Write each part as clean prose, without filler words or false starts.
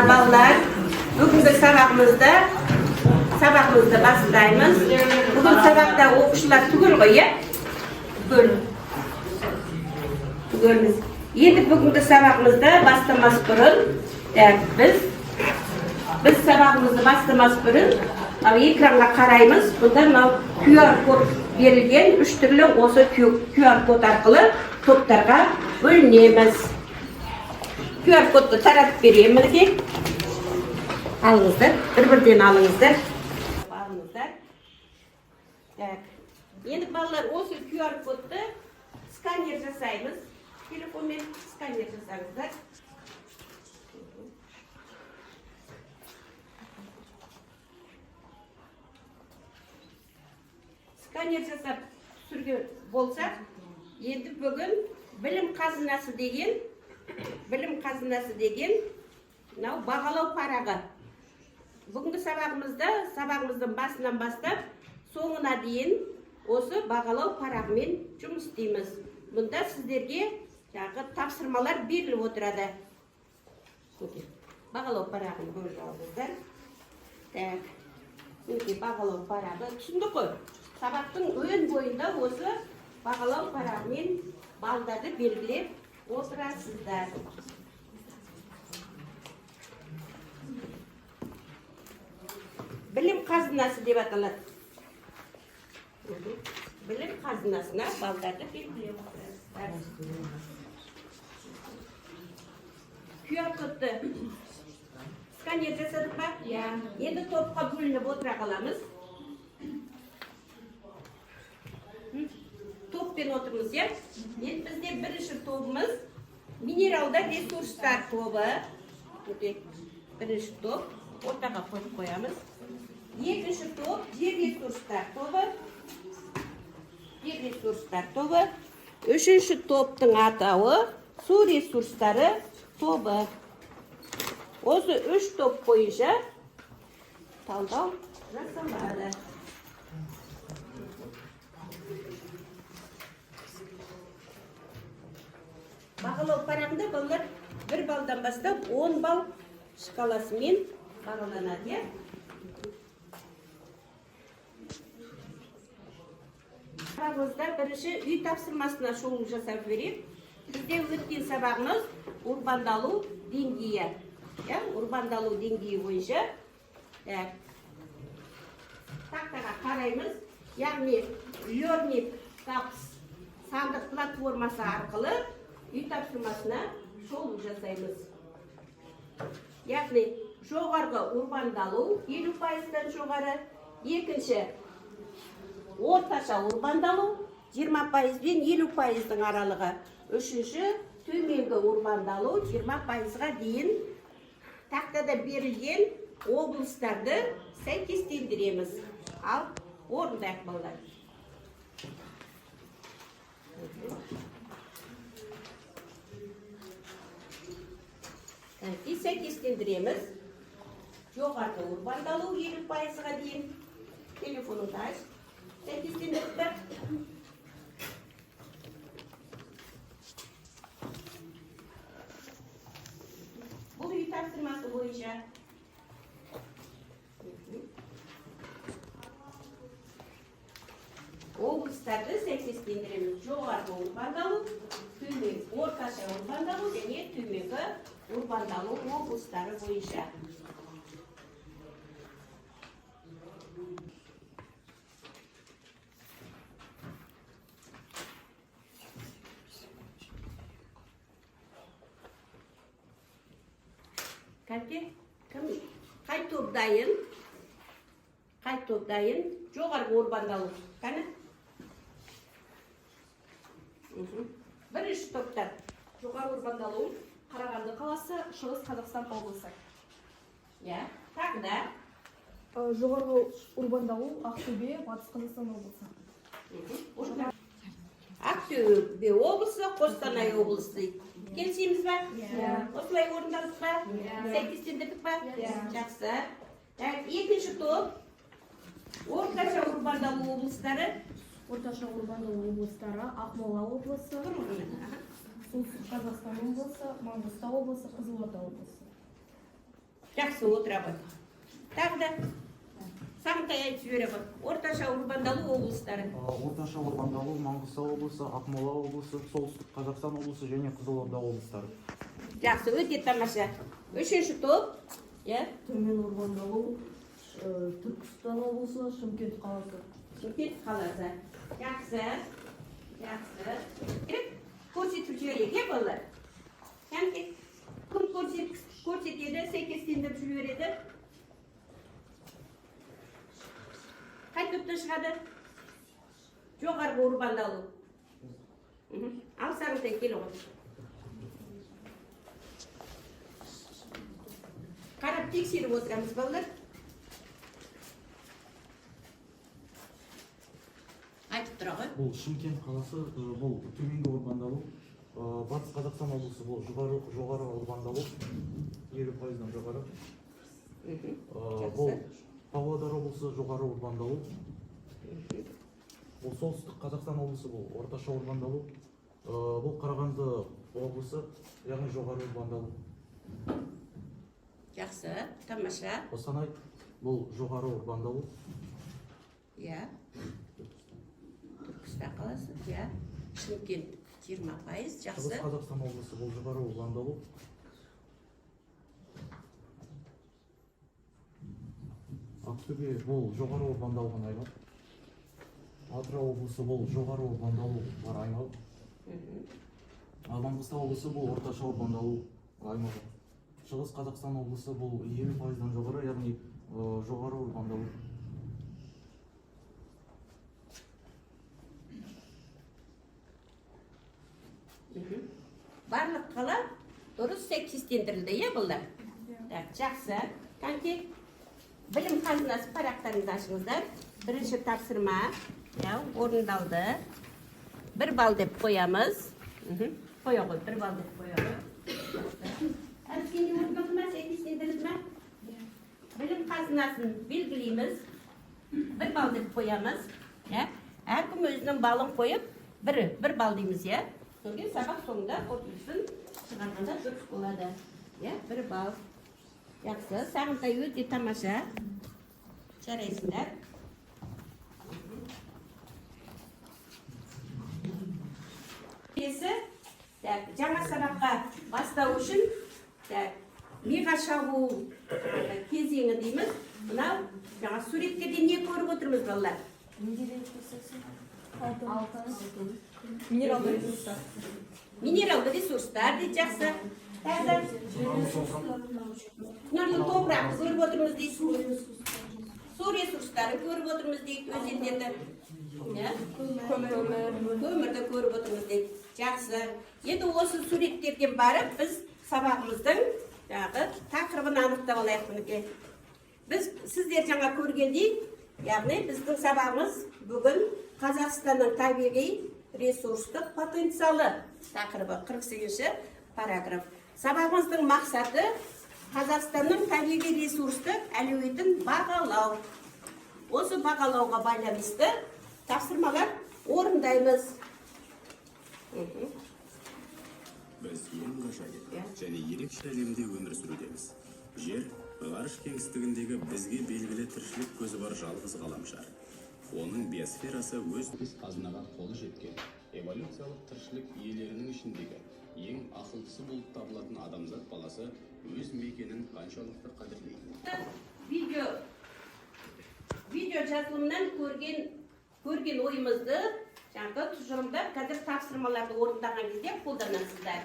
ballar. Bugungi sabaqımızda başlaymiz. Bugün sabaqda o'qishlar tugul qo'ya. Tugulmiz. Endi bugungi sabaqımızda başlamas burun biz sabaqımızda başlamas burun ekranga qaraymiz. Bunda QR kod berilgan 3 turli o'sha QR kod orqali toplarga bo'linamiz. QR kodni taratib beraymi? Alыңыздар, bir-birden alыңızдар. Endi ballar o'sha QR kodni skaner jasaymiz. Telefonмен skaner jasangizlar. Skaner jasab surgan bo'lsak, endi bugun bilim qazinasi degan бағалау парағы. Бүгінгі sabağımızdan басынан бастап, соңына дейін осы бағалау парағымен жұмыс істейміз. Бұнда сіздерге тапсырмалар беріліп отырады. Бағалау парағын көріп алыңыздар. Бағалау парағы түсіндік қой. Сабақтың өн бойында осы бағалау парағымен балдарды белгілеп отырасыздар. Bilim қазынасы деп аталады. Bilim қазынасына балдарды белгілеп отырасыздар. QR kodты сканер жасадық па? Енді топқа бөлініп отыра қаламыз. Топпен отырмыз, е? Енді бізде бірінші тобымыз минералдар ресурстар тобы. Бірінші топ ортаға қойып қоямыз. Екінші топ жер ресурстар тобы. Үшінші топтың атауы су ресурстары тобы. Осы үш топ бойынша талдау жасалады. Бағалау парағында балалар 1 балдан бастап 10 бал шкаласымен бағаланады. Парағымызда бірінші үй тапсырмасына шолу жасап берейік. Бізде өткен сабағымыз урбандалу деңгейі. Урбандалу деңгейі бойынша тақтаға қараймыз. Яғни Learning Tabs сандық платформасы арқылы үй тапсырмасына шолу жасаймыз. Яғни жоғарғы урбандалу 50%-дан жоғары, екінші орташа урбандалу 20%-бен 50%-дің аралығы, үшінші төменгі урбандалу 20%-ға дейін тақтада берілген облыстарды сәйкестендіреміз. Ал орындайық балдар. Сәйкестендіреміз. Жоғарғы урбандалу 50%-ға дейін. Телефоныңды аш. Сәйкестендіріп бар. Бұл үй тапсырмасы бойынша. Облыстарды сәйкестендіреміз. Жоғарғы урбандалу, орташа урбандалу және төменгі урбандалу облыстары бойынша. Қай топ дайын, жоғарғы урбандалу. Қане? Бірінші топтар. Жоғарғы урбандалу Қарағанды қаласы, Шығыс Қазақстан облысы. Тағда. Жоғарғы урбандалу Ақтөбе, Батыс Қазақстан облысы. Ақтөбе облысы, Қостанай облысы. Келісеміз ба? Осылай орындадық па? Сәйкестендірдік па? Жақсы. Екінші топ орташа урбандалу облыстары. Орташа урбандалу облыстары Ақмола облысы, Солтүстік Қазақстан облысы, Маңғыстау облысы, Қызылорда облысы. Жақсы отыра ғой. Тағы да Сағынтай айтып жібере ғой. Орташа урбандалу облыстары. Орташа Урбандалу, Маңғыстау облысы, Ақмола облысы, Солтүстік Қазақстан облысы және Қызылорда облыстары. Жақсы, өте тамаша. Үшінші топ. Төмен Урбандалу, Түркістан облысы, Шымкент қаласы. Шымкент қаласы. Жақсы. Көрсетіп жіберейік, балалар. Кім көрсетеді, сәйкестендіріп жібереді. Қай топтан шығады? Жоғарғы Урбандалу. Ал Сағынтай кел ғой. Қарап тексеріп отырамыз, балалар. Айтып тұра ғой. Бұл Шымкент қаласы, бұл төменгі Урбандалу, Батыс Қазақстан облысы, бұл жоғары Урбандалу, 50%-дан жоғары. Бұл Павлодар облысы, жоғары Урбандалу. Бұл Солтүстік Қазақстан облысы, бұл орташа Урбандалу. Бұл Қарағанды облысы, яғни жоғары Урбандалу. Жақсы, тамаша. Қостанай, бұл жоғары Урбандалу. Түркістан қаласы, Шымкент 20%, жақсы. Шығыс Қазақстан облысы, бұл жоғары Урбандалу. Ақтөбе, бұл жоғары Урбандалуға аймақ. Атырау облысы, бұл жоғары Урбандалу бар аймақ. Маңғыстау облысы, бұл орташа Урбандалу аймағы. Шығыс Қазақстан облысы, бұл 50%-дан жоғары, яғни жоғары Урбандалу. Барлық қала дұрыс сәйкестендірілді, бұлар? Жақсы. Қанке, білім қазынасы парақтарыңызды ашыңыздар. Бірінші тапсырма орындалды. 1 балл деп қоямыз. Қоя ғой, 1 балл деп қоя ғой. Әріскенде орындалды ма, сәйкестендірілді ма? Білім қазынасын белгілейміз. 1 балл деп қоямыз. Әркім өзінің балын қойып, 1 балл дейміз, Сонген сабақ соңында қорытындысын шығарғанда дұрыс болады. 1 балл. Жақсы, Сағынтай өте тамаша. Жарайсыңдар. Жаңа сабаққа бастау үшін миға шабу кезеңі дейміз. Мынау жаңа суреттерде не көріп отырмыз, балалар? Минералды ресурстар. Минералды ресурстар дейді, жақсы. Құнарлы топырақты көріп отырмыз дейді. Су ресурстары көріп отырмыз дейді, өзендерді. Көмірді көріп отырмыз дейді. Жақсы. Енді осы суреттерден барып, біз сабағымыздың тақырыбын анықтап алайық мінекей. Біз сіздер жаңа көргендей, яғни біздің сабағымыз бүгін Қазақстанның табиғи ресурстық потенциалы тақырыбы 48-ші параграф. Сабағымыздың мақсаты Қазақстанның табиғи ресурстық әлеуетін бағалау. Осы бағалауға байланысты тапсырмалар орындаймыз. Біз ең ғажайып және ерекше әлемде өмір сүрудеміз. Жер, ғарыш кеңістігіндегі бізге белгілі тіршілік көзі бар жалғыз ғаламшар. Оның биосферасы өз қазынаға қолы жеткен эволюциялық тіршілік иелерінің ішіндегі ең ақылдысы болып табылатын адамзат баласы өз мекенін қаншалықты қадірлейді. Видео жазылымнан көрген ойымызды тұжырымдап, қазір тапсырмаларды орындаған кезде қолданасыздар.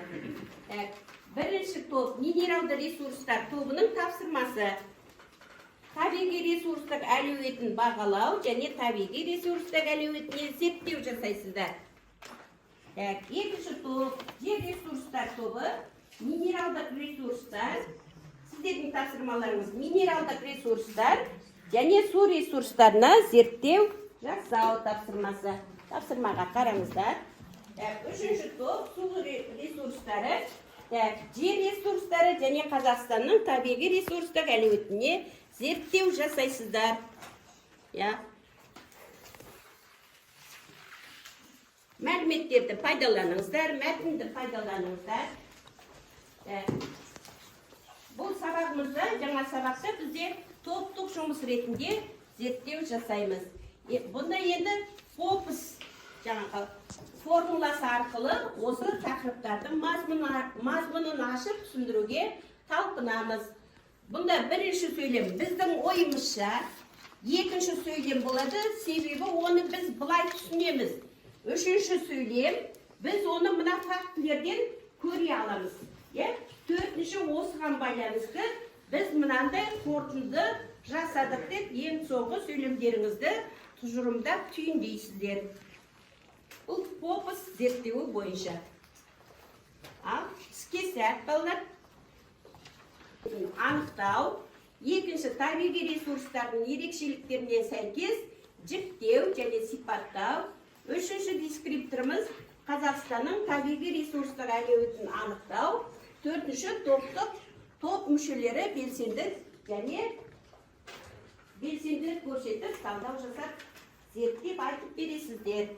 Бірінші топ минералды ресурстар тобының тапсырмасы. Табиғи ресурстық әлеуетін бағалау және табиғи ресурстық әлеуетіне зерттеу жасайсыздар. Екінші топ жер ресурстар тобы, минералдық ресурстар. Сіздердің тапсырмаларыңыз минералдық ресурстар және су ресурстарына зерттеу жасау тапсырмасы. Тапсырмаға қараңыздар. Үшінші топ су ресурстары, жер ресурстары және Қазақстанның табиғи ресурстық әлеуетіне зерттеу жасайсыздар. Мәліметтерді пайдаланыңыздар, мәтінді пайдаланыңыздар. Бұл сабағымыз мырза жаңа сабақта бізде топтық жұмыс ретінде зерттеу жасаймыз. Бұнда енді попыс жаңағы формуласы арқылы осы тақырыптардың мазмұнын ашып түсіндіруге талпынамыз. Бұнда бірінші сөйлем біздің ойымызша, екінші сөйлем болады, себебі оны біз былай түсінеміз. Үшінші сөйлем біз оны мына фактілерден көре аламыз. Төртінші осыған байланысты біз мынандай қорытынды жасадық деп ең соңғы сөйлемдеріңізді тұжырымдап түйіндейсіздер. Бұл попыс зерттеуі бойынша. Ал іске сәт балалар. Анықтау, екінші табиғи ресурстардың ерекшеліктеріне сәйкес жіктеу және сипаттау. Үшінші дескрипторымыз Қазақстанның табиғи ресурстар әлеуетін анықтау. Төртінші топ мүшелері белсенділік және белсенділік көрсетіп, талдау жасап, зерттеп айтып бересіздер.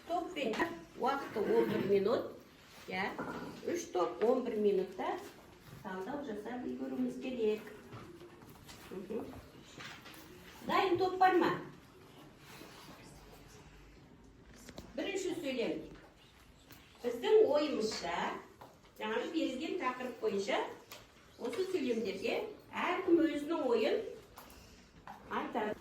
Топпен уақыты 11 минут. 3 топ 11 минутта талдау жасап үлгеруіміз керек. Дайын топ бар ма? Бірінші сөйлем. Біздің ойымызша, жаңағы берілген тақырып бойынша, осы сөйлемдерге әркім өзінің ойын айтады.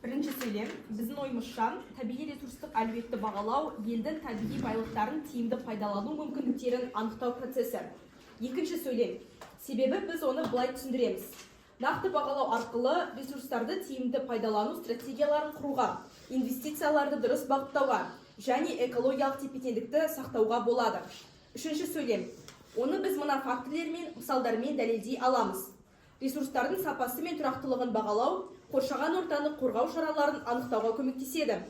Бірінші сөйлем, біздің ойымызша, табиғи ресурстық әлеуетті бағалау, елдің табиғи байлықтарын тиімді пайдалану мүмкіндіктерін анықтау процесі. Екінші сөйлем, себебі біз оны былай түсіндіреміз. Нақты бағалау арқылы ресурстарды тиімді пайдалану стратегияларын құруға, инвестицияларды дұрыс бағыттауға және экологиялық тепе-теңдікті сақтауға болады. Үшінші сөйлем, оны біз мына фактілермен, мысалдармен дәлелдей аламыз. Ресурстардың сапасы мен тұрақтылығын бағалау, қоршаған ортаны қорғау шараларын анықтауға көмектеседі.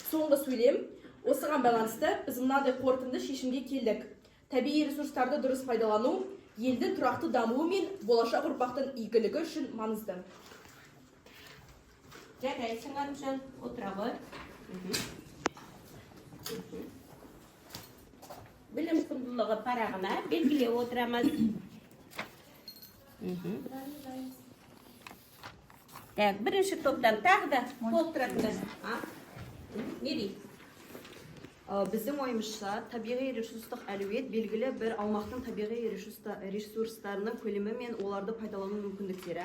Соңғы сөйлем, осыған байланысты біз мынадай қорытынды шешімге келдік. Табиғи ресурстарды дұрыс пайдалану елдің тұрақты дамуы мен болашақ ұрпақтың игілігі үшін маңызды. Жарайсың, Аружан, отыра ғой. Білім құндылығы парағына белгілеп отырамыз. Бірінші топтан тағы да толықтыратындар. Не дейді? Біздің ойымызша, табиғи ресурстық әлеует белгілі бір аумақтың табиғи ресурстарының көлемі мен оларды пайдалану мүмкіндіктері.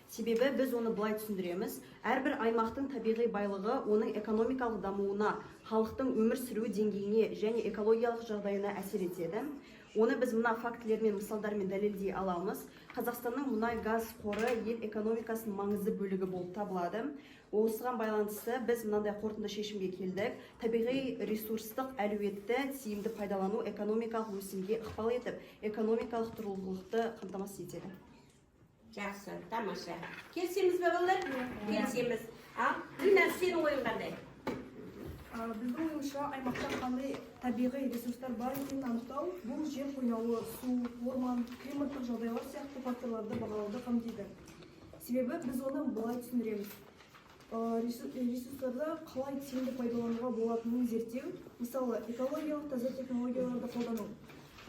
Себебі біз оны былай түсіндіреміз. Әрбір аймақтың табиғи байлығы оның экономикалық дамуына, халықтың өмір сүру деңгейіне және экологиялық жағдайына әсер етеді. Оны біз мына фактілермен, мысалдармен дәлелдей аламыз. Қазақстанның мұнай газ қоры ел экономикасының маңызды бөлігі болып табылады. Осыған байланысты біз мынандай қорытынды шешімге келдік. Табиғи ресурстық әлеуетті тиімді пайдалану экономикалық өсімге ықпал етіп, экономикалық тұрақтылықты қамтамасыз етеді. Жақсы, тамаша. Келісеміз бе балалар? Келісеміз. Гүлнар, сенің ойың қандай? Біздің ойымызша, аймақта қандай табиғи ресурстар бар екенін анықтау, бұл жер қойнауы, су, орман, климаттық жағдайлар сияқты факторларды бағалауды қамтиды. Себебі біз оны былай түсіндіреміз. Ресурстарды қалай тиімді пайдалануға болатынын зерттеу, мысалы, экологиялық таза технологияларды қолдану.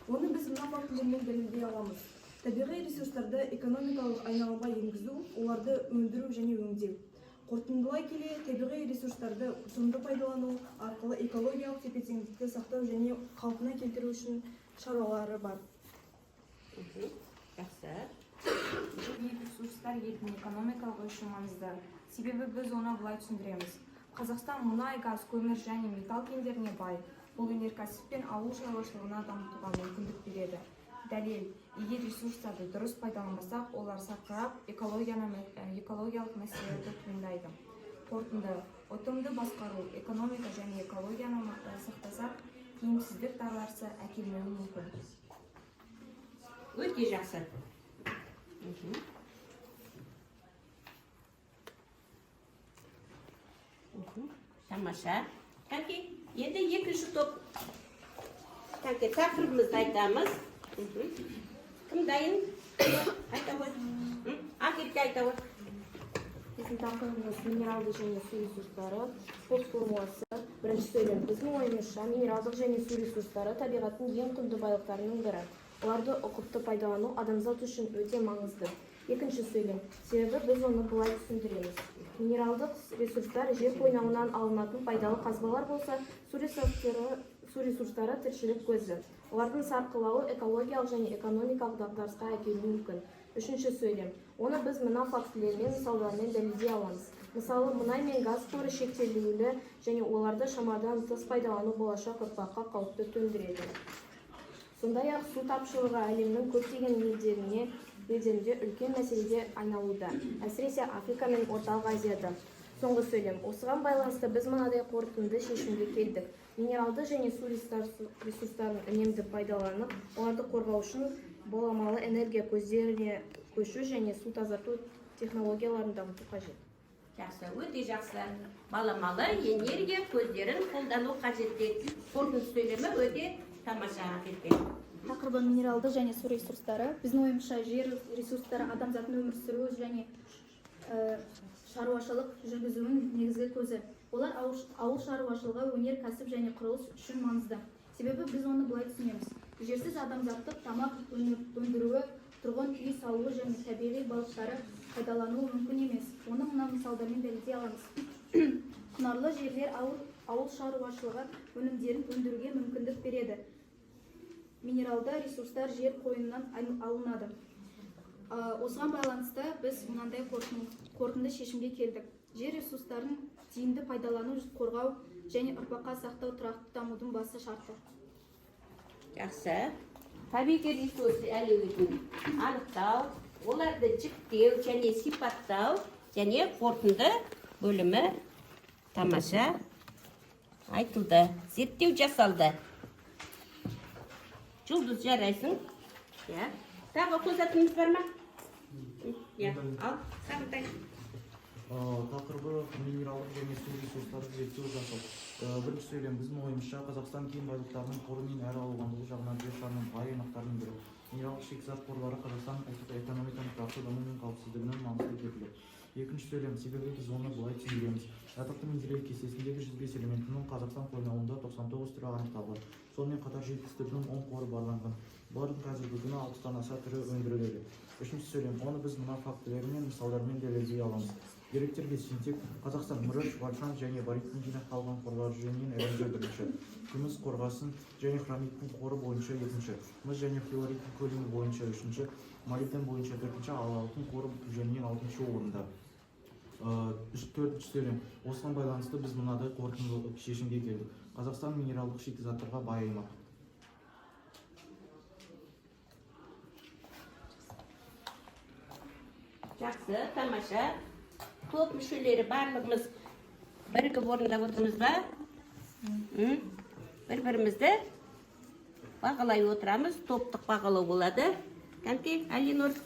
Оны біз мына фактілермен дәлелдей аламыз. Табиғи ресурстарды экономикалық айналымға енгізу, оларды өндіру және өңдеу. Қорытындылай келе, табиғи ресурстарды ұтымды пайдалану арқылы экологиялық тепе-теңдікті сақтау және қалпына келтіру үшін шаралары бар. Жақсы. Табиғи ресурстар елдің экономикалық үшін маңызды. Себебі біз оны былай түсіндіреміз. Қазақстан мұнай, газ, көмір және металл кендеріне бай. Бұл өнеркәсіп пен ауыл шаруашылығына дамытуға мүмкіндік береді. Дәлел, егер ресурстарды дұрыс пайдаланбасақ, олар сарқырап, экологиялық мәселелерді туындайды. Қорытынды, ұтымды басқару, экономика және экологияны сақтасақ, тиімсіздік дағдарысы әкелмеуі мүмкін. Өте жақсы. Тамаша. Кәнке, енді екінші топ. Кәнке, тақырыбымызды айтамыз. Кім дайын? Айта ғой. Ақерке айта ғой. Біздің тақырыбымыз минералды және су ресурстары спорт формуласы. Бірінші сөйлем. Біздің ойымызша минералдық және су ресурстары табиғаттың ең құнды байлықтарының бірі. Оларды ұқыпты пайдалану адамзат үшін өте маңызды. Екінші сөйлем. Себебі біз оны былай түсіндіреміз. Минералдық ресурстар жер қойнауынан алынатын пайдалы қазбалар болса, су ресурстары тіршілік көзі. Олардың сарқылауы экологиялық және экономикалық дағдарысқа әкелуі мүмкін. Үшінші сөйлем. Оны біз мына фактілермен, мысалдармен дәлелдей аламыз. Мысалы, мұнай мен газ қоры шектелуі және оларды шамадан тыс пайдалану болашақ ұрпаққа қауіпті төндіреді. Сондай-ақ су тапшылығы әлемнің көптеген елдерінде үлкен мәселеге айналуда, әсіресе Африка мен Орталық Азияда. Соңғы сөйлем. Осыған байланысты біз мынадай қорытынды шешімге келдік. Минералды және су ресурстарын үнемді пайдаланып, оларды қорғау үшін баламалы энергия көздеріне көшу және су тазарту технологияларын дамыту қажет. Жақсы, өте жақсы. Баламалы энергия көздерін қолдану қажет. Қорытынды сөйлемі өте тамаша кеткен. Тақырыбы минералды және су ресурстары. Біздің ойымызша жер ресурстары адамзаттың өмір сүруі және шаруашылық жүргізуінің негізгі көзі. Олар ауыл шаруашылығы, өнер, кәсіп және құрылыс үшін маңызды. Себебі біз оны былай түсінеміз. Жерсіз адамзаттық тамақ өндіруі, тұрғын үй салуы және табиғи балықтары пайдалануы мүмкін емес. Оны мына мысалдармен дәлелдей аламыз. Құнарлы жерлер ауыл шаруашылығы өнімдерін өндіруге мүмкіндік береді. Минералды ресурстар жер қойнынан алынады. Осыған байланысты біз мынандай қорытынды шешімге келдік. Жер ресурстарын тиімді пайдалану, қорғау және ұрпаққа сақтау тұрақты дамудың басты шарты. Жақсы. Табиғи ресурс әлеуетін анықтау, оларды жіктеу және сипаттау және қорытынды бөлімі тамаша айтылды. Зерттеу жасалды. Жұлдыз жарайсың. Тағы қосатынымыз бар ма? Ал, сағынтай. Тақырыбы минералдық және су ресурстары зерттеу жасау. Бірінші сөйлем. Біздің ойымызша Қазақстан кен байлықтарының қоры мен әрі алуандығы жағынан жер шарының бай аймақтарының бірі. Минералдық шикізат қорлары Қазақстан ұлттық экономиканың тұрақты дамуы мен қауіпсіздігінің маңызды кепілі. Екінші сөйлем. Себебі біз оны былай түсіндіреміз. Жатақты Менделеев кестесіндегі 105 элементінің Қазақстан қойнауында 99 түрі анықталған. Сонымен қатар жетістігінің 10 қоры барланған. Бұлардың қазіргі күні 60-тан аса түрі өндіріледі. Үшінші сөйлем. Оны біз мына фактілермен, мысалдармен дәлелдей аламыз. Деректерге сүйенсек, Қазақстан мырыш, вольфрам және бариттің жинақталған қорлар жөнінен әлемде бірінші. Күміс қорғасын және хромиттің қоры бойынша екінші. Мыс және флуориттің көлемі бойынша үшінші. Молибден бойынша төртінші, ал алтын қоры жөнінен алтыншы орында. Төртінші сөйлем. Осыған байланысты біз мынадай қорытынды шешімге келдік. Қазақстан минералдық шикізаттарға бай аймақ. Жақсы, тамаша. Топ мүшелері барлығымыз бірігіп орындап отырмыз ба? Бір-бірімізді бағалай отырамыз, топтық бағалау болады. Кәнте, Алинур,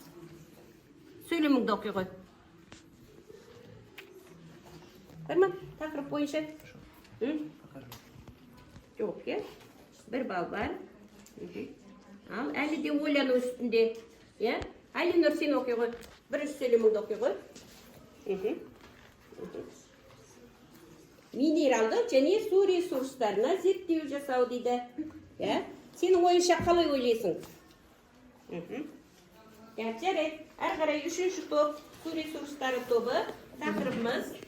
сөйлеміңді оқи ғой. Бар ма? Тақырып бойынша? Жоқ, бір бал бар. Ал, әлі де ойлану үстінде. Алинур, сен оқи ғой. Бірінші сөйлеміңді оқи ғой. Минералдық және су ресурстарына зерттеу жасау дейді. Сенің ойынша қалай ойлайсың? Жарайды. Әрі қарай үшінші топ, су ресурстары тобы. Тақырыбымыз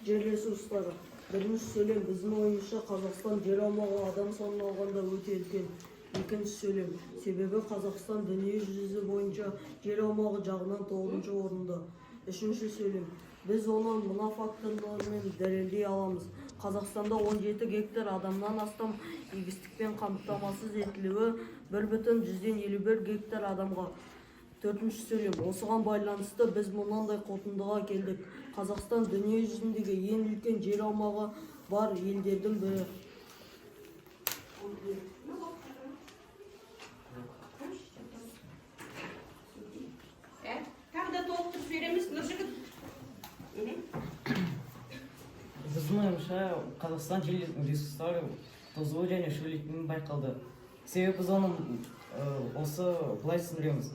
Жер ресурстары. Бірінші сөйлем. Біздің ойымызша Қазақстан жер аумағы адам санын алғанда өте үлкен. Екінші сөйлем. Себебі Қазақстан дүние жүзі бойынша жер аумағы жағынан 9-шы орында. Үшінші сөйлем. Біз оны мына факторлармен дәлелдей аламыз. Қазақстанда 17 гектар адамнан астам егістікпен қамтамасыз етілуі 1,151 гектар адамға. Төртінші сөйлем. Осыған байланысты біз мынандай қорытындыға келдік. Қазақстан дүние жүзіндегі ең үлкен жер аумағы бар елдердің бірі. тағы да толықтырып береміз, Нұржігіт. Біздің ойымызша Қазақстан жер ресурстары тозуы және шөлейтінін байқалды. Себебі біз оны осы былай түсіндіреміз.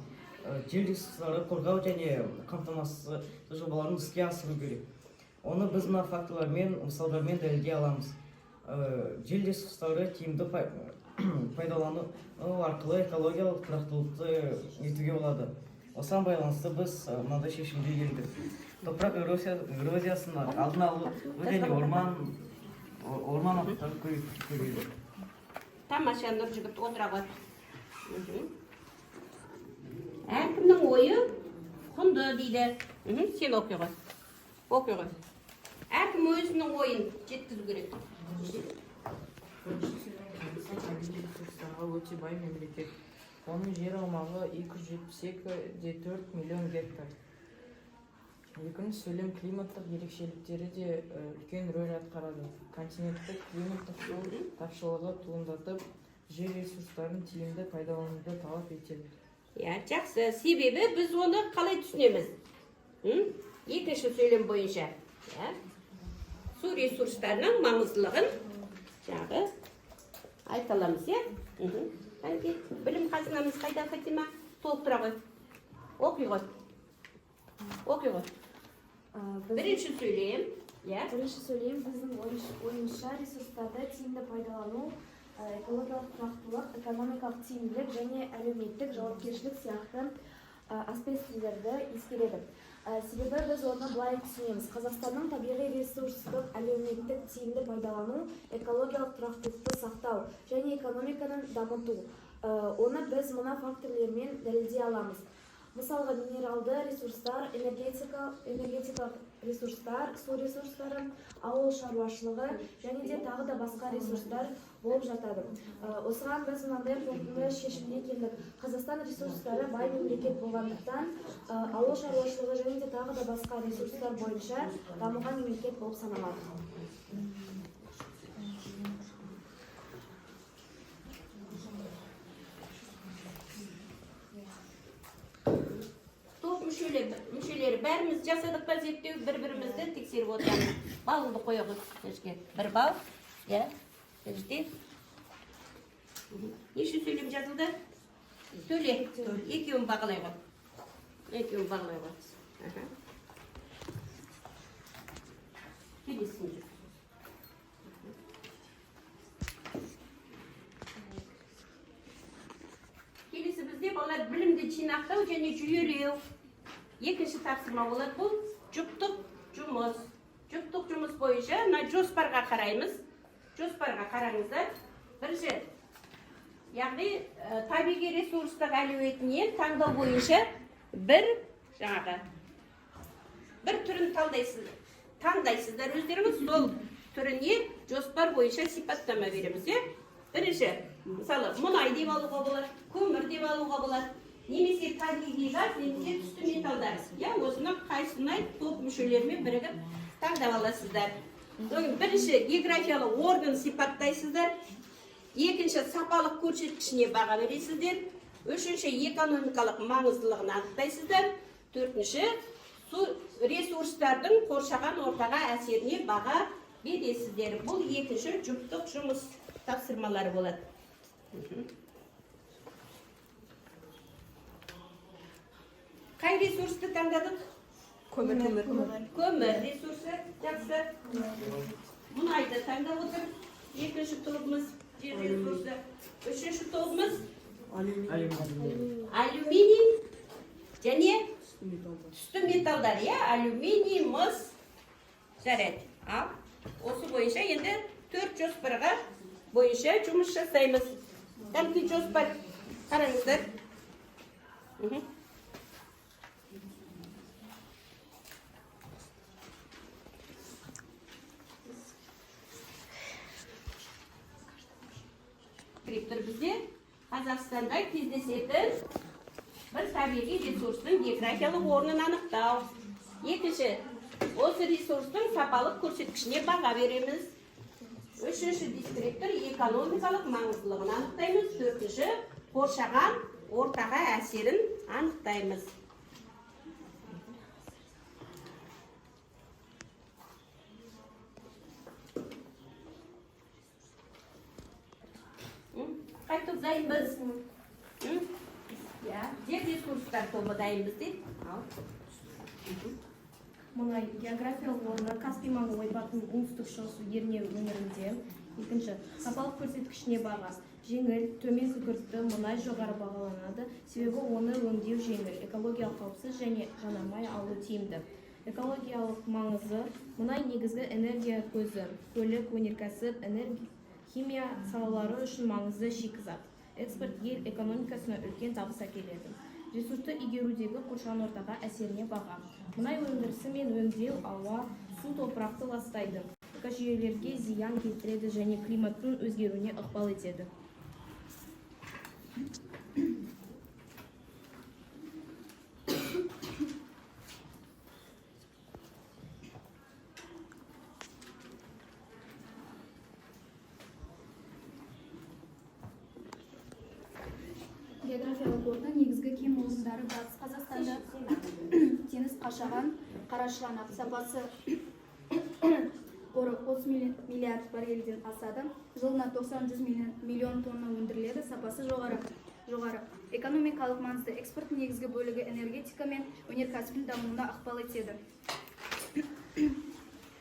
жер ресурстарын қорғау және қамтамасыз жобаларын іске асыру керек. Оны біз мына фактылармен, мысалдармен дәлелдей аламыз. Жер ресурстары тиімді пайдалану арқылы экологиялық тұрақтылықты етуге болады. Осыған байланысты біз мынадай шешімге келдік. Топырақ эрозиясына алдын алу және орман алқаптарын көбейту. Тамаша, Нұржігіт, отыра ғой. Әркімнің ойы құнды дейді. Сен оқи ғой. Оқи ғой. Әркім өзінің ойын жеткізу керек. Өте бай мемлекет. Оның жер аумағы 272,4 миллион гектар. Екінші сөйлем климаттық ерекшеліктері де үлкен рөл атқарады. Континенттік климаттық тапшылығы туындатып, жер ресурстарын тиімді пайдалануды талап етеді. Жақсы, себебі біз оны қалай түсінеміз? Екінші сөйлем бойынша. Су ресурстарының маңыздылығын жағы айталамыз, білім қазынамыз қайда, Фатима? Толықтыра ғой. Оқи ғой. Оқи ғой. Бірінші сөйлем. Бірінші сөйлем біздің ойымызша ресурстарды тиімді пайдалану, экологиялық тұрақтылық, экономикалық тиімділік және әлеуметтік жауапкершілік сияқты аспектілерді ескереді. Себебі біз оны былай түсінеміз. Қазақстанның табиғи ресурстық әлеуметтік тиімді пайдалану, экологиялық тұрақтылықты сақтау және экономиканы дамыту. Оны біз мына факторлермен дәлелдей аламыз. Мысалға, минералды ресурстар, энергетикалық ресурстар, су ресурстары, ауыл шаруашылығы және де тағы да басқа ресурстар болып жатады. Осыған біз мынандай қорытынды шешімге келдік. Қазақстан ресурстары бай мемлекет болғандықтан, ауыл шаруашылығы және де тағы да басқа ресурстар бойынша дамыған мемлекет болып саналады. Мүшелері бәріміз жасадық па зерттеу, бір-бірімізді тексеріп отырамыз. Балыңды қоя ғой, бір бал. Жәжде. Неше сөйлем жазылды? Төле. Екеуін бағалай ғой. Келесің жүр. Келесі бізде балалар білімді жинақтау және жүйелеу. Екінші тапсырма болады, бұл жұптық жұмыс. Жұптық жұмыс бойынша жоспарға қараймыз. Жоспарға қараңыздар. Бірінші, яғни табиғи ресурстық әлеуетінен таңдау бойынша бір түрін таңдайсыздар өздеріңіз, сол түріне жоспар бойынша сипаттама береміз. Бірінші, мысалы, мұнай деп алуға болады, көмір деп алуға болады. Немесе табиғи газ, немесе түсті металдар. Осыны қайсынай топ мүшелерімен бірігіп таңдап аласыздар. Бірінші, географиялық орган сипаттайсыздар. Екінші, сапалық көрсеткішіне баға бересіздер. Үшінші, экономикалық маңыздылығын анықтайсыздар. Төртінші, су ресурстардың қоршаған ортаға әсеріне баға бересіздер. Бұл екінші жұптық жұмыс тапсырмалары болады. Қай ресурсты таңдадық? Көмір ресурсы, жақсы. Мұнайды таңдап отыр. Екінші тобымыз жер ресурсы. Үшінші тобымыз алюминий және түсті металдар. Алюминий, мыс, жарайды. Осы бойынша енді 4 жоспарға бойынша жұмыс жасаймыз. Кәмкі жоспар қараңыздар. Бізде Қазақстанда кездесетін бір табиғи ресурстың географиялық орнын анықтау. Екінші, осы ресурстың сапалық көрсеткішіне баға береміз. Үшінші, дискриптор экономикалық маңыздылығын анықтаймыз. Төртінші, қоршаған ортаға әсерін анықтаймыз. Қайтып дайынбыз. Жер ресурстар тобы дайынбыз дейді. Ал. Мұнай географиялық орны Каспий маңы ойпатының оңтүстік шығыс ернеу өңірінде. Екінші, сапалық көрсеткішіне баға. Жеңіл, төмен күкіртті мұнай жоғары бағаланады, себебі оны өңдеу жеңіл, экологиялық қауіпсіз және жанармай алу тиімді. Экологиялық маңызы мұнай негізгі энергия көзі, көлік, өнеркәсіп, химия салалары үшін маңызды шикізат. Экспорт ел экономикасына үлкен табыс әкеледі. Ресурсты игерудегі қоршаған ортаға әсеріне баға. Мұнай өндірісі мен өңдеу ауа, су топырақты ластайды. Экожүйелерге зиян келтіреді және климаттың өзгеруіне ықпал етеді. Географиялық орны негізгі кен орындары Батыс Қазақстанда теңіз қашаған, Қарашығанақ сапасы қоры 30 миллиард баррельден асады. Жылына 90-100 миллион тонна өндіріледі, сапасы жоғары. Экономикалық маңызды экспорт негізгі бөлігі энергетика мен өнеркәсіптің дамуына ықпал етеді.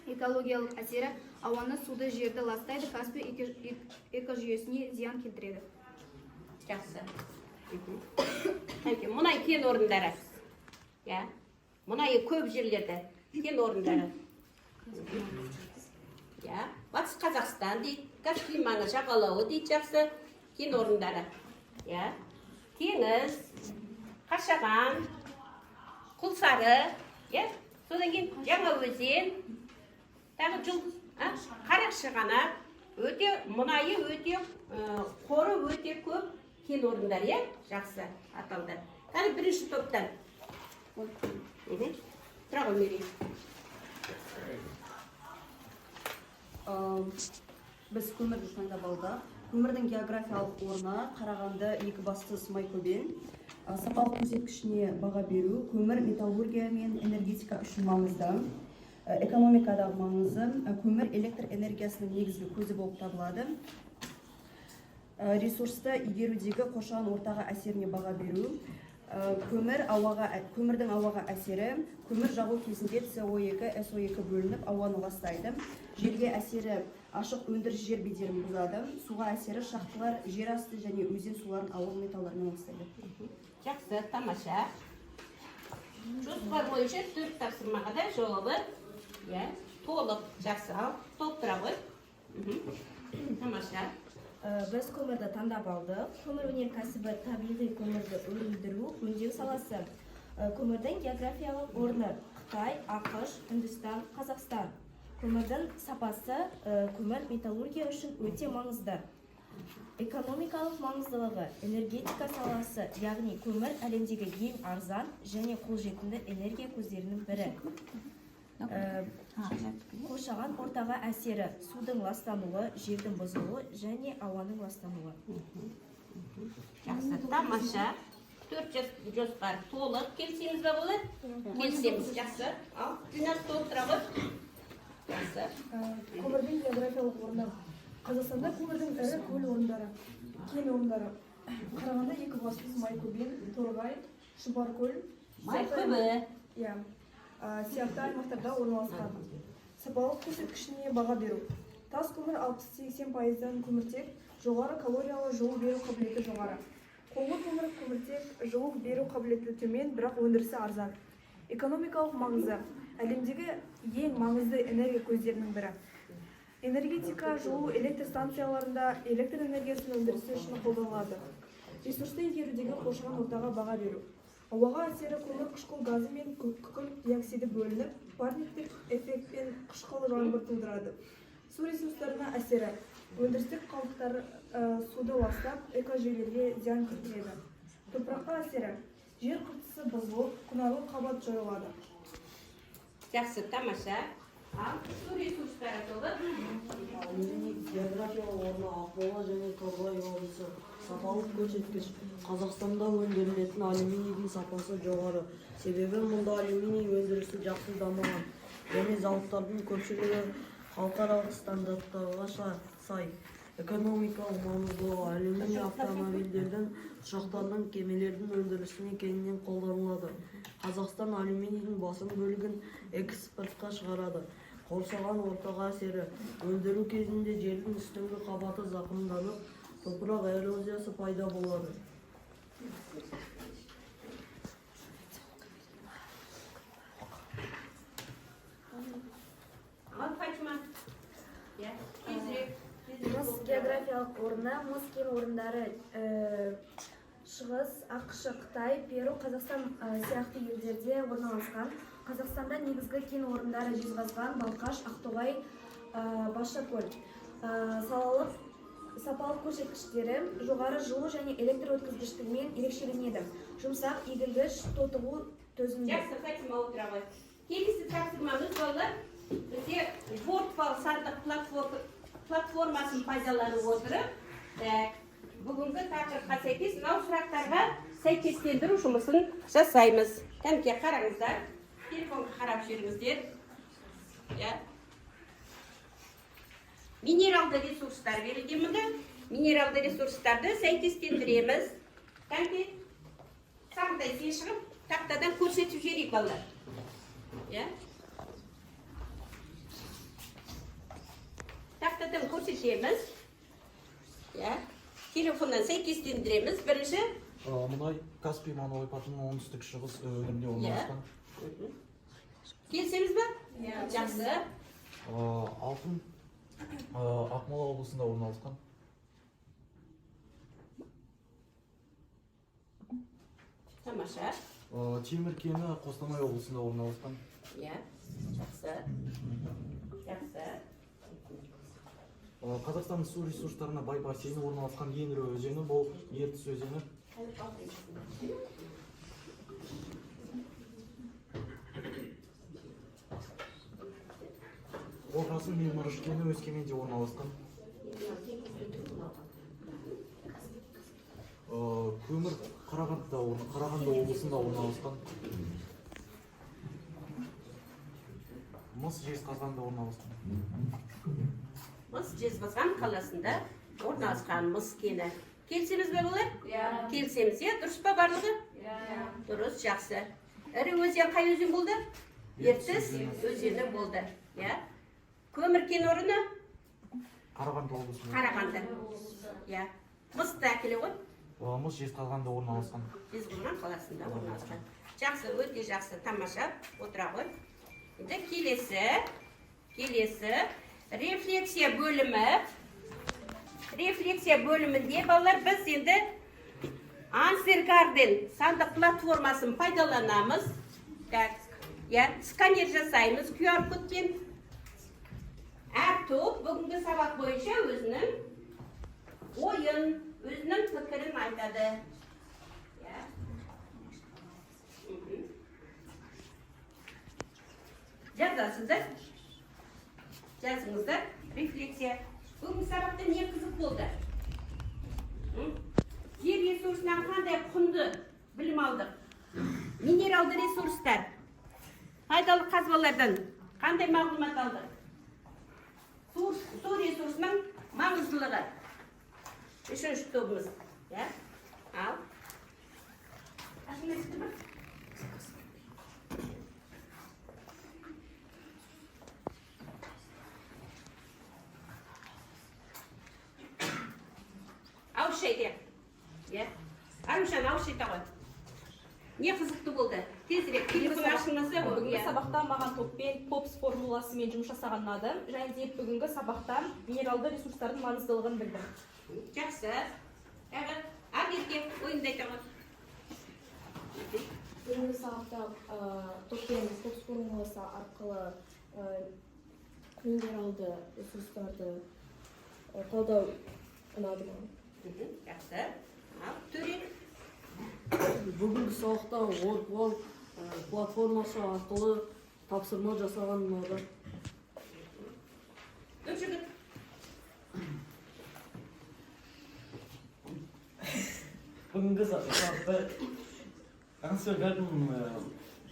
Экологиялық әсері ауаны, суды, жерді ластайды, Каспий экожүйесіне зиян келтіреді. Жақсы. Мұнай кен орындары. Мұнайы көп жерлерде кен орындары. Батыс Қазақстан дейді, Каспий маңы жағалауы дейді, жақсы кен орындары. Теңіз, Қашаған, Құлсары, содан кейін Жаңаөзен, тағы Қарашығанақ, мұнайы өте, қоры өте көп кен орындар, жақсы аталды. Тағы бірінші топтан. Тұра ғой Мерей. Біз көмірді таңдап алдық. Көмірдің географиялық орны Қарағанды, Екібастұз, Майкөбен. Сапалық көрсеткішіне баға беру, көмір металлургия мен энергетика үшін маңызды. Экономикадағы маңызы, көмір электр энергиясының негізгі көзі болып табылады. Ресурсты игерудегі қоршаған ортаға әсеріне баға беру, көмірдің ауаға әсері, көмір жағу кезінде CO2, SO2 бөлініп ауаны ластайды. Жерге әсері ашық өндіріс жер бедерін бұзады, суға әсері шахталар, жер асты және өзен суларын ауыр металлармен ластайды. Жақсы, тамаша. Жоспар бойынша 4 тапсырмаға да жауабы толық, жақсы, ал толықтыра ғой. Тамаша. Біз көмірді таңдап алдық. Көмір өнеркәсібі табиғи көмірді өндіру, өңдеу саласы. Көмірдің географиялық орны Қытай, ақш, Үндістан, Қазақстан. Көмірдің сапасы көмір металлургия үшін өте маңызды. Экономикалық маңыздылығы энергетика саласы, яғни көмір әлемдегі ең арзан және қолжетімді энергия көздерінің бірі. Қоршаған ортаға әсері судың ластануы, жердің бұзылуы және ауаның ластануы. Жақсы, тамаша. 4 жоспар толық. Келсеңіз бе болады? Келсеміз, жақсы. Ал, Динас толықтыра ғой. Жақсы. Көмірдің географиялық орны. Қазақстанда көмірдің ірі көл орындары, кен орындары. Қарағанды, Екібастұз, Майкөбен, Торғай, Шұбаркөл, сияқты аймақтарда орналасқан. Сапалық көрсеткішіне баға беру. Тас көмір 60-80%-дан көміртек, жоғары калориялы жылу беру қабілеті жоғары. Қолы көміртек жылу беру қабілеті төмен, бірақ өндірісі арзан. Экономикалық маңызы. Әлемдегі ең маңызды энергия көздерінің бірі. Энергетика жылу электр станцияларында электр энергиясын өндірісі үшін қолданылады. Ресурсты игерудегі қоршаған ортаға баға беру. Ауаға әсері көмір қышқыл газы мен күкірт диоксиді бөлініп, парниктік эффектпен қышқыл жаңбыр тудырады. Су ресурстарына әсері өндірістік қалдықтар суды ластап, экожүйелерге зиян келтіреді. Топыраққа әсері жер қыртысы бұзылып, құнарлы қабат жойылады. Жақсы, тамаша. Ал, су ресурстары толы. Географиялық орны Ақмола және Торғай облысы. Сапалық көрсеткіш. Қазақстанда өндірілетін алюминийдің сапасы жоғары. Себебі мұнда алюминий өндірісі жақсы дамыған. Және зауыттардың көпшілігі халықаралық стандарттарға сай. экономикалык маңыздылыгы алюминий автомобилдердин, учактардын, кемелердин өндүрүшүнө кеңинен колдонулат. Казакстан алюминийдин басым бөлүгүн экспортко чыгарат. Коршогон ортого әсери өндүрүү кезинде жердин үстүңкү кабаты закымданып, топурак эрозиясы пайда болот. Мыс географиялық орны, мыс кен орындары Шығыс, АКШ, Қытай, Перу, Қазақстан сияқты елдерде орналасқан. Қазақстанда негізгі кен орындары Жезқазған, Балқаш, Ақтоғай, Башакөл. Сапалық көрсеткіштері жоғары жылу және электр өткізгіштігімен ерекшеленеді. Жұмсақ, егілгіш, тотығу төзімді. Жақсы, Фатима отырабы. Келесі тапсырмамыз балалар, бізде портфал сандық платформасын пайдаланып отырып, бүгінгі тақырыпқа сәйкес мынау сұрақтарға сәйкестендіру жұмысын жасаймыз. Кәнекей қараңыздар, телефонға қарап жүріңіздер. Минералды ресурстар берілген мұнда. Минералды ресурстарды сәйкестендіреміз. Кәнекей, сағындай сен шығып, тақтадан көрсетіп жіберейік балалар. Тақтадан көрсетеміз. Телефоннан сәйкестендіреміз. Бірінші. Мұнай Каспий маңы ойпатының оңтүстік шығыс бөлігінде орналасқан. Келісеміз бе? Жақсы. Алтын Ақмола облысында орналасқан. Тамаша. Темір кені Қостанай облысында орналасқан. Жақсы. Жақсы. Қазақстан су ресурстарына бай бассейні орналасқан ең ірі өзені бұл Ертіс өзені. Орғасын мен Мырыш кені Өскеменде орналасқан. Көмір Қарағанды облысында орналасқан. Мыс Жезқазғанда орналасқан. Мыс Жезқазған қаласында орналасқан мыс кені. Келісеміз бе олар? Келісеміз, дұрыс па барлығы? Дұрыс, жақсы. Ірі өзен қай өзен болды? Ертіс өзені болды. Көмір кен орны? Қарағанды облысында. Қарағанды. Мыс та әкелі ғой? Мыс Жезқазғанда орналасқан. Жезқазған қаласында орналасқан. Жақсы, өте жақсы, тамаша. Отыра ғой. Енді келесі рефлексия бөлімінде балалар біз енді Ансергарден сандық платформасын пайдаланамыз. Сканер жасаймыз, QR кодпен. Әр топ бүгінгі сабақ бойынша өзінің ойын, өзінің пікірін айтады. Жазыңыздар, рефлексия. Бүгінгі сабақта не қызық болды? Жер ресурсынан қандай құнды білім алдық? Минералды ресурстар, пайдалы қазбалардан қандай мағлұмат алдық? Су ресурсының маңыздылығы. Үшінші тобымыз. Ал. Ауышайды. Арушан, ауышайды ғой. Не қызықты болды? Тезірек, телефон ашылмаса ғой. Бүгінгі сабақта маған топпен, ПОПС формуласымен жұмыс жасаған ұнады. Және де бүгінгі сабақта минералды ресурстардың маңыздылығын білдім. Жақсы. Ерке, ойынды айта ғой. Бүгінгі сабақта топпен ПОПС формуласы арқылы минералды ресурстарды қолдау ұнады маған. Жақсы. Төрек. Бүгінгі сабақта Worldwall платформасы арқылы тапсырма жасаған ұнады. Жігіт. Бүгінгі сабақта Ансергарден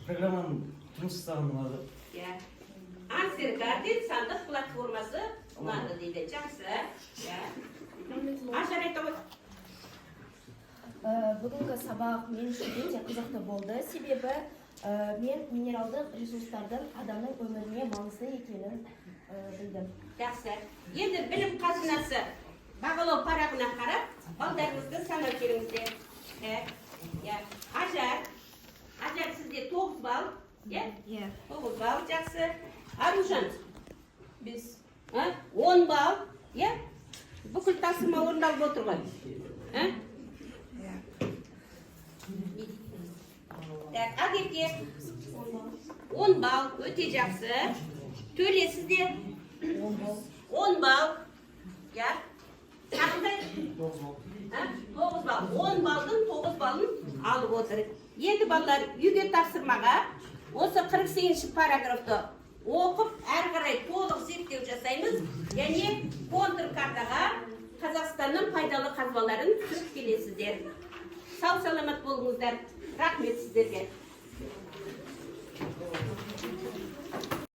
программаның жұмыс жасаған ұнады. Ансергарден сандық платформасы ұнады дейді. Жақсы. бүгінгі сабақ мен үшін өте қызықты болды. Себебі мен минералдық ресурстардың адамның өміріне маңызды екенін білдім. Жақсы. Енді білім қазынасы бағалау парағына қарап, балдарыңызды санап келіңіздер. Ажар сізде 9 балл. 9 балл, жақсы. Аружан 10 балл. Бүкіл тапсырма орындалып отыр ғой. Агерге 10 балл, өте жақсы. Төле сізде 10 балл. Сағындай 9 балл. 10 балдың 9 балын алып отыр. Енді балалар үйге тапсырмаға осы 48-ші параграфты оқып, әрі қарай толық зерттеу жасаймыз. Және контур картаға Қазақстанның пайдалы қазбаларын түсіріп келесіздер. Сау саламат болыңыздар. Рахмет сіздерге.